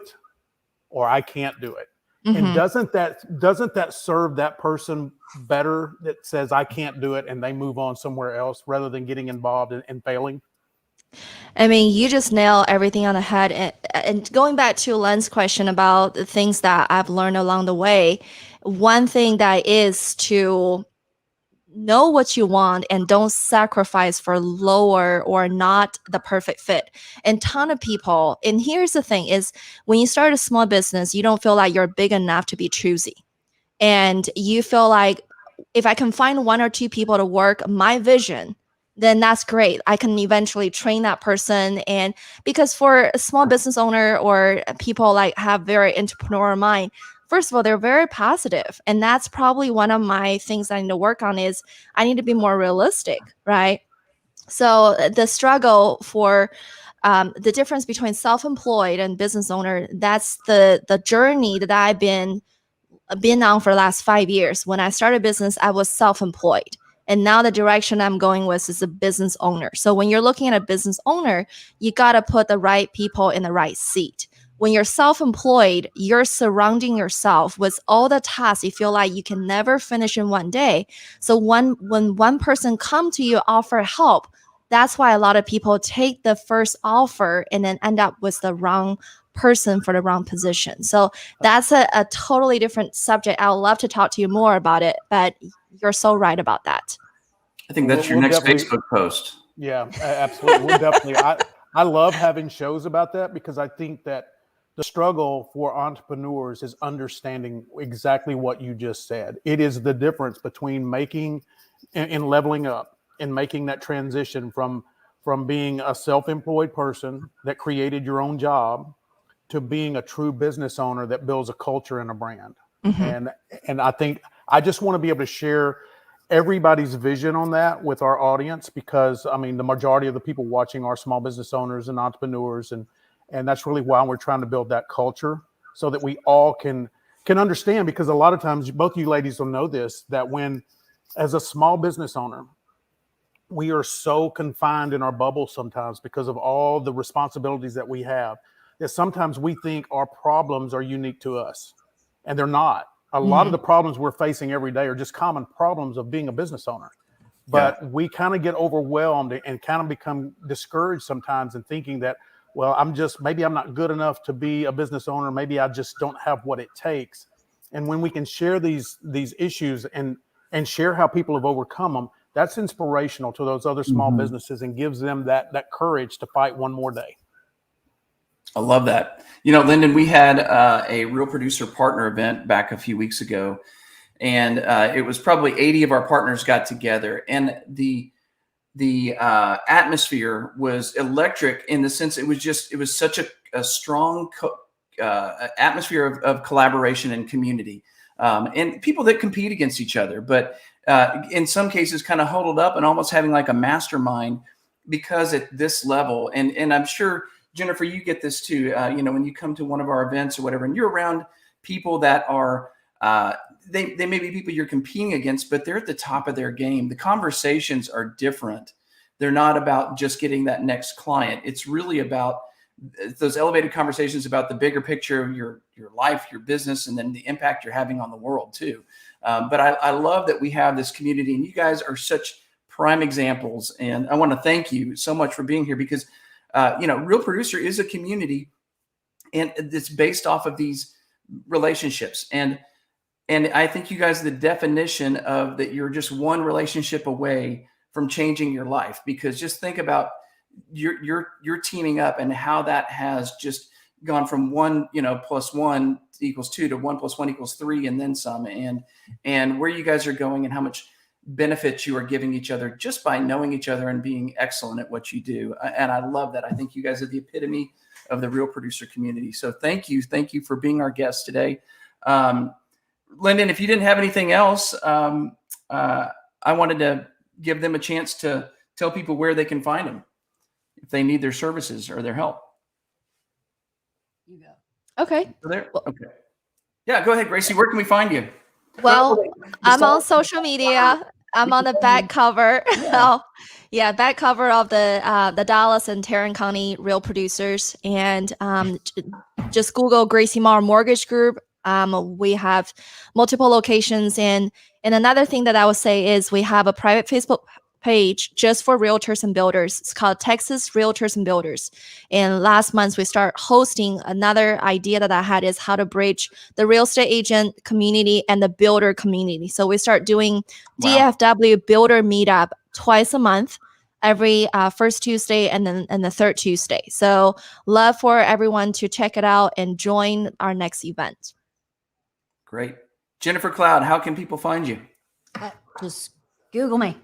or I can't do it. And doesn't that serve that person better that says I can't do it and they move on somewhere else rather than getting involved and failing? I mean, you just nail everything on the head. And going back to Len's question about the things that I've learned along the way, one thing that is to know what you want and don't sacrifice for lower or not the perfect fit. And ton of people, and here's the thing is when you start a small business, you don't feel like you're big enough to be choosy. And you feel like if I can find one or two people to work my vision, then that's great. I can eventually train that person. And because for a small business owner or people like have very entrepreneurial mind, first of all, they're very positive. And that's probably one of my things I need to work on is I need to be more realistic, right? So the struggle for the difference between self-employed and business owner, that's the journey that I've been on for the last 5 years. When I started business, I was self-employed. And now the direction I'm going with is a business owner. So when you're looking at a business owner, you got to put the right people in the right seat. When you're self-employed, you're surrounding yourself with all the tasks you feel like you can never finish in one day. So when one person come to you, offer help, that's why a lot of people take the first offer and then end up with the wrong person for the wrong position. So that's a totally different subject. I would love to talk to you more about it, but you're so right about that. I think that's your next Facebook post. Yeah, absolutely. We'll definitely. I love having shows about that because I think that the struggle for entrepreneurs is understanding exactly what you just said. It is the difference between making and leveling up and making that transition from being a self-employed person that created your own job to being a true business owner that builds a culture and a brand. And I think I just want to be able to share everybody's vision on that with our audience, because I mean, the majority of the people watching are small business owners and entrepreneurs. And that's really why we're trying to build that culture so that we all can understand, because a lot of times both you ladies will know this, that when as a small business owner, we are so confined in our bubble sometimes because of all the responsibilities that we have, that sometimes we think our problems are unique to us, and they're not. A lot of the problems we're facing every day are just common problems of being a business owner. But we kind of get overwhelmed and kind of become discouraged sometimes in thinking that, well, maybe I'm not good enough to be a business owner. Maybe I just don't have what it takes. And when we can share these issues and and share how people have overcome them, that's inspirational to those other small businesses and gives them that courage to fight one more day. I love that. You know, Lyndon, we had a Real Producer Partner event back a few weeks ago, and it was probably 80 of our partners got together, and the atmosphere was electric in the sense it was such a strong atmosphere of collaboration and community, and people that compete against each other, but in some cases kind of huddled up and almost having like a mastermind, because at this level, and I'm sure, Jennifer, you get this too. You know, when you come to one of our events or whatever, and you're around people that are, they may be people you're competing against, but they're at the top of their game. The conversations are different. They're not about just getting that next client. It's really about those elevated conversations about the bigger picture of your life, your business, and then the impact you're having on the world too. But I love that we have this community, and you guys are such prime examples. And I want to thank you so much for being here, because you know, Real Producer is a community, and it's based off of these relationships. And I think you guys are the definition of that. You're just one relationship away from changing your life, because just think about you're teaming up and how that has just gone from 1, you know, +1 = 2 to 1 + 1 = 3 and then some, and where you guys are going and how much benefits you are giving each other just by knowing each other and being excellent at what you do. And I love that. I think you guys are the epitome of the Real Producer community. So thank you for being our guest today. Lyndon, if you didn't have anything else, I wanted to give them a chance to tell people where they can find them if they need their services or their help. You go. Okay. Okay. Yeah, go ahead, Gracie. Where can we find you? Well, I'm on social media. I'm on the back cover. Yeah. Yeah, back cover of the Dallas and Tarrant County Real Producers, and just Google Gracie Marie Mortgage Group. We have multiple locations, and another thing that I would say is we have a private Facebook page just for realtors and builders. It's called Texas Realtors and Builders. And last month we start hosting. Another idea that I had is how to bridge the real estate agent community and the builder community. So we start doing DFW Builder Meetup twice a month, every first Tuesday and the third Tuesday. So love for everyone to check it out and join our next event. Great. Jennifer Cloud, how can people find you? Just Google me.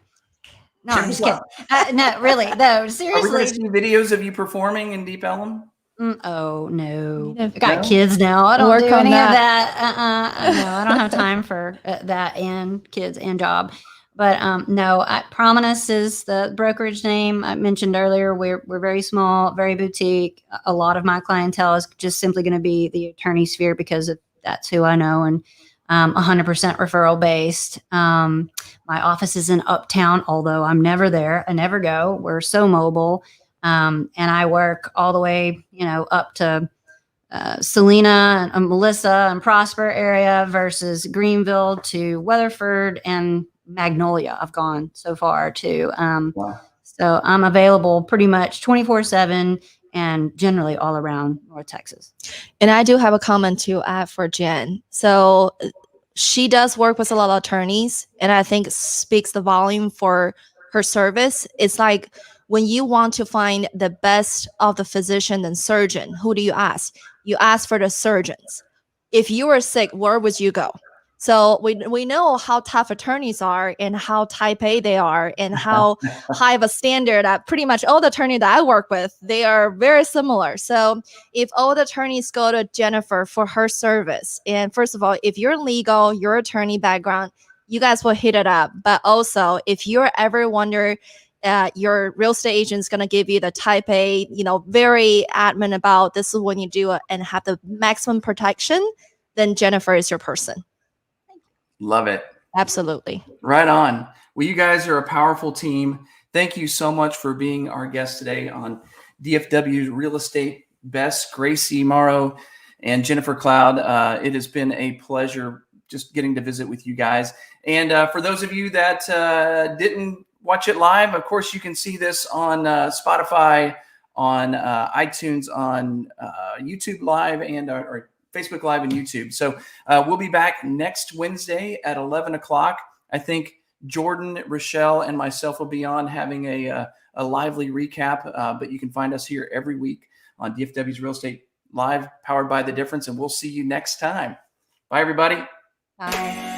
No, Jennifer I'm just kidding. No, really. No, Are we seriously. going to see videos of you performing in Deep Ellum? Oh, no. No. I got kids now. I don't Work do on any that. of that. No, I don't have time for that and kids and job. But no, Prominence is the brokerage name I mentioned earlier. We're very small, very boutique. A lot of my clientele is just simply going to be the attorney sphere because that's who I know, and 100% referral based. My office is in Uptown, although I'm never there. I never go. We're so mobile. And I work all the way, up to Salina and Melissa and Prosper area versus Greenville to Weatherford and Magnolia. I've gone so far too. Wow. So I'm available pretty much 24/7 and generally all around North Texas. And I do have a comment to add for Jen. So she does work with a lot of attorneys, and I think speaks the volume for her service. It's like when you want to find the best of the physician and surgeon, who do you ask? You ask for the surgeons. If you were sick, where would you go? So we know how tough attorneys are and how type A they are and how high of a standard that pretty much all the attorneys that I work with, they are very similar. So if all the attorneys go to Jennifer for her service, and first of all, if you're legal, your attorney background, you guys will hit it up. But also, if you're ever wonder your real estate agent is going to give you the type A, very adamant about this is when you do it and have the maximum protection, then Jennifer is your person. Love it. Absolutely. Right on. Well, you guys are a powerful team. Thank you so much for being our guest today on DFW Real Estate Best, Gracie Marie and Jennifer Cloud. It has been a pleasure just getting to visit with you guys. And for those of you that didn't watch it live, of course, you can see this on Spotify, on iTunes, on YouTube Live, and or Facebook Live and YouTube. So we'll be back next Wednesday at 11 o'clock. I think Jordan, Rachelle, and myself will be on having a lively recap, but you can find us here every week on DFW's Real Estate Live, powered by The Difference, and we'll see you next time. Bye, everybody. Bye.